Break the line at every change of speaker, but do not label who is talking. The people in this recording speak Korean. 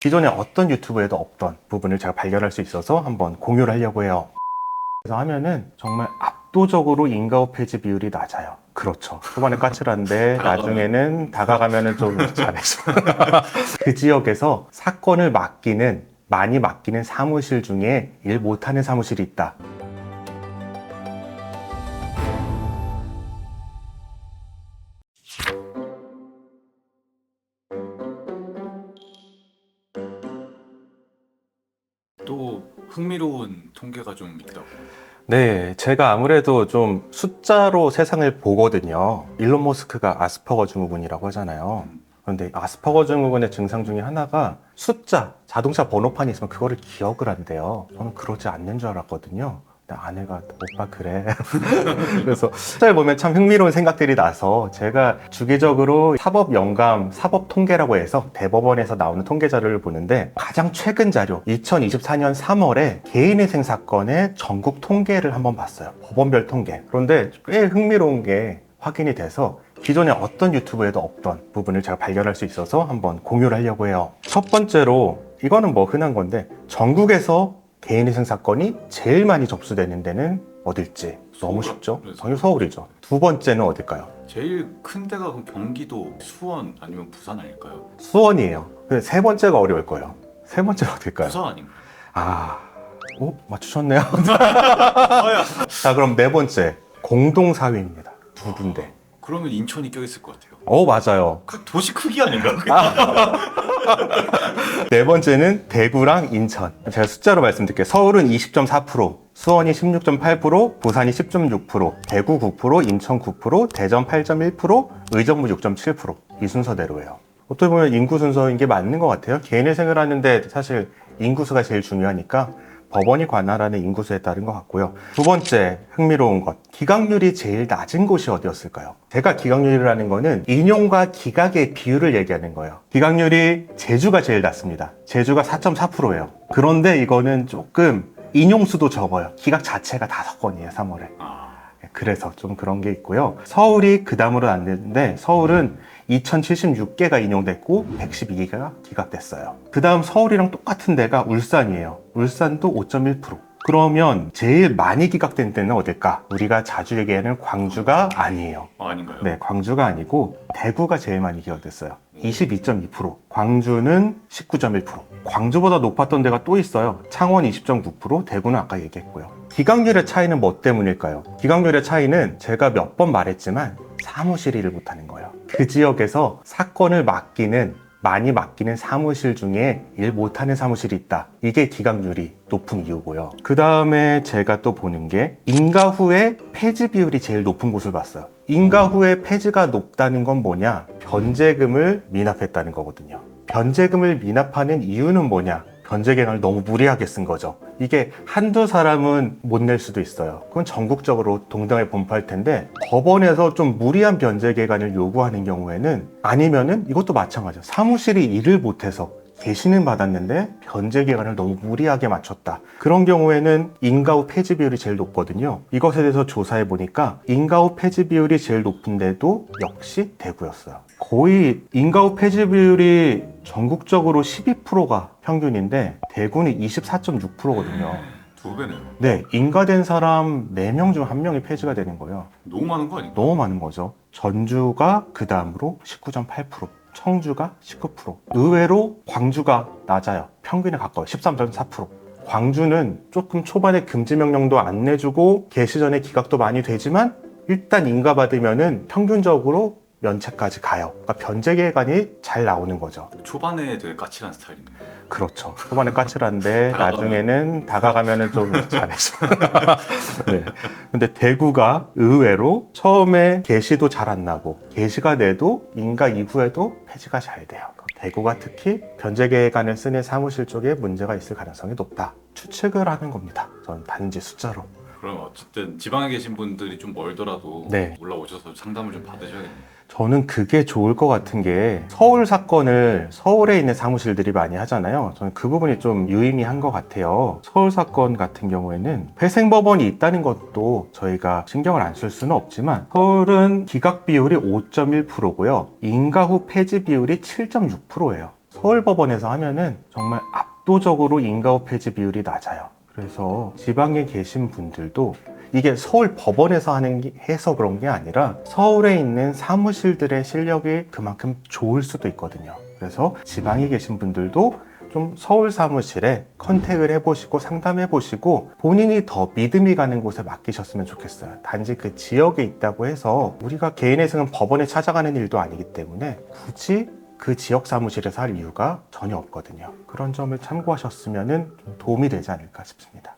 기존에 어떤 유튜브에도 없던 부분을 제가 발견할 수 있어서 한번 공유를 하려고 해요. 그래서 하면은 정말 압도적으로 인가후 폐지 비율이 낮아요. 그렇죠. 초반에 까칠한데 나중에는 다가가면은 좀 잘해서 그 지역에서 사건을 많이 맡기는 사무실 중에 일 못하는 사무실이 있다.
또 흥미로운 통계가 좀 있다고.
네, 제가 아무래도 좀 숫자로 세상을 보거든요. 일론 머스크가 아스퍼거 증후군이라고 하잖아요. 그런데 아스퍼거 증후군의 증상 중에 하나가 숫자, 자동차 번호판이 있으면 그거를 기억을 한대요. 저는 그러지 않는 줄 알았거든요. 근데 아내가 오빠 그래. 그래서 숫자를 보면 참 흥미로운 생각들이 나서 제가 주기적으로 사법 영감, 사법 통계라고 해서 대법원에서 나오는 통계 자료를 보는데 가장 최근 자료 2024년 3월에 개인회생 사건의 전국 통계를 한번 봤어요. 법원별 통계. 그런데 꽤 흥미로운 게 확인이 돼서 기존에 어떤 유튜브에도 없던 부분을 제가 발견할 수 있어서 한번 공유를 하려고 해요. 첫 번째로 이거는 뭐 흔한 건데 전국에서 개인회생 사건이 제일 많이 접수되는 데는 어딜지 너무 쉽죠? 당연히 서울이죠. 두 번째는 어딜까요?
제일 큰 데가 그럼 경기도, 수원 아니면 부산 아닐까요?
수원이에요. 근데 세 번째가 어려울 거예요. 세 번째가 어딜까요?
부산 아닌가요?
맞추셨네요.
아야.
자, 그럼 네 번째 공동 사위입니다. 두 군데.
그러면 인천이 껴있을 것 같아요.
맞아요.
그 도시 크기 아닌가?
네 번째는 대구랑 인천. 제가 숫자로 말씀드릴게요. 서울은 20.4%, 수원이 16.8%, 부산이 10.6%, 대구 9%, 인천 9%, 대전 8.1%, 의정부 6.7%. 이 순서대로예요. 어떻게 보면 인구 순서인 게 맞는 것 같아요. 개인회생을 하는데 사실 인구수가 제일 중요하니까 법원이 관할하는 인구수에 따른 것 같고요. 두 번째 흥미로운 것, 기각률이 제일 낮은 곳이 어디였을까요? 제가 기각률이라는 거는 인용과 기각의 비율을 얘기하는 거예요. 기각률이 제주가 제일 낮습니다. 제주가 4.4%예요. 그런데 이거는 조금 인용수도 적어요. 기각 자체가 5건이에요, 3월에. 그래서 좀 그런 게 있고요. 서울이 그 다음으로 안 되는데 서울은 2076개가 인용됐고 112개가 기각됐어요. 그 다음 서울이랑 똑같은 데가 울산이에요. 울산도 5.1%. 그러면 제일 많이 기각된 데는 어딜까? 우리가 자주 얘기하는 광주가 아니에요.
아닌가요?
네, 광주가 아니고 대구가 제일 많이 기각됐어요. 22.2%. 광주는 19.1%. 광주보다 높았던 데가 또 있어요. 창원 20.9%, 대구는 아까 얘기했고요. 기각률의 차이는 뭐 때문일까요? 기각률의 차이는 제가 몇 번 말했지만 사무실 일을 못하는 거예요. 그 지역에서 사건을 많이 맡기는 사무실 중에 일 못하는 사무실이 있다. 이게 기각률이 높은 이유고요. 그 다음에 제가 또 보는 게 인가 후에 폐지 비율이 제일 높은 곳을 봤어요. 인가 후에 폐지가 높다는 건 뭐냐? 변제금을 미납했다는 거거든요. 변제금을 미납하는 이유는 뭐냐? 변제 계획을 너무 무리하게 쓴 거죠. 이게 한두 사람은 못 낼 수도 있어요. 그건 전국적으로 동등하게 분포할 텐데 법원에서 좀 무리한 변제 계획안을 요구하는 경우에는 아니면은 이것도 마찬가지예요. 사무실이 일을 못해서 개시는 받았는데 변제 기간을 너무 무리하게 맞췄다. 그런 경우에는 인가 후 폐지 비율이 제일 높거든요. 이것에 대해서 조사해 보니까 인가 후 폐지 비율이 제일 높은데도 역시 대구였어요. 거의 인가 후 폐지 비율이 전국적으로 12%가 평균인데 대구는 24.6%거든요.
두 배네요.
네, 인가된 사람 4명 중 1명이 폐지가 되는 거예요.
너무 많은 거 아닌가?
너무 많은 거죠. 전주가 그 다음으로 19.8%, 청주가 19%. 의외로 광주가 낮아요. 평균에 가까워요. 13.4%. 광주는 조금 초반에 금지 명령도 안 내주고 개시 전에 기각도 많이 되지만 일단 인가받으면은 평균적으로 면책까지 가요. 그러니까 변제 계획안이 잘 나오는 거죠.
초반에 되게 까칠한 스타일이네요.
그렇죠. 초반에 까칠한데 나중에는 다가가면은 좀 잘해서. 네. 근데 대구가 의외로 처음에 개시도 잘 안 나고 개시가 돼도 인가 이후에도 폐지가 잘 돼요. 대구가 특히 변제 계획안을 쓰는 사무실 쪽에 문제가 있을 가능성이 높다. 추측을 하는 겁니다. 저는 단지 숫자로.
그럼 어쨌든 지방에 계신 분들이 좀 멀더라도
네.
올라오셔서 상담을 좀 받으셔야겠네요.
저는 그게 좋을 것 같은 게 서울 사건을 서울에 있는 사무실들이 많이 하잖아요. 저는 그 부분이 좀 유의미한 것 같아요. 서울 사건 같은 경우에는 회생법원이 있다는 것도 저희가 신경을 안 쓸 수는 없지만 서울은 기각 비율이 5.1%고요. 인가 후 폐지 비율이 7.6%예요. 서울법원에서 하면은 정말 압도적으로 인가업 폐지 비율이 낮아요. 그래서 지방에 계신 분들도 이게 서울 법원에서 해서 그런 게 아니라 서울에 있는 사무실들의 실력이 그만큼 좋을 수도 있거든요. 그래서 지방에 계신 분들도 좀 서울 사무실에 컨택을 해보시고 상담해보시고 본인이 더 믿음이 가는 곳에 맡기셨으면 좋겠어요. 단지 그 지역에 있다고 해서 우리가 개인회생은 법원에 찾아가는 일도 아니기 때문에 굳이 그 지역 사무실에서 할 이유가 전혀 없거든요. 그런 점을 참고하셨으면 좀 도움이 되지 않을까 싶습니다.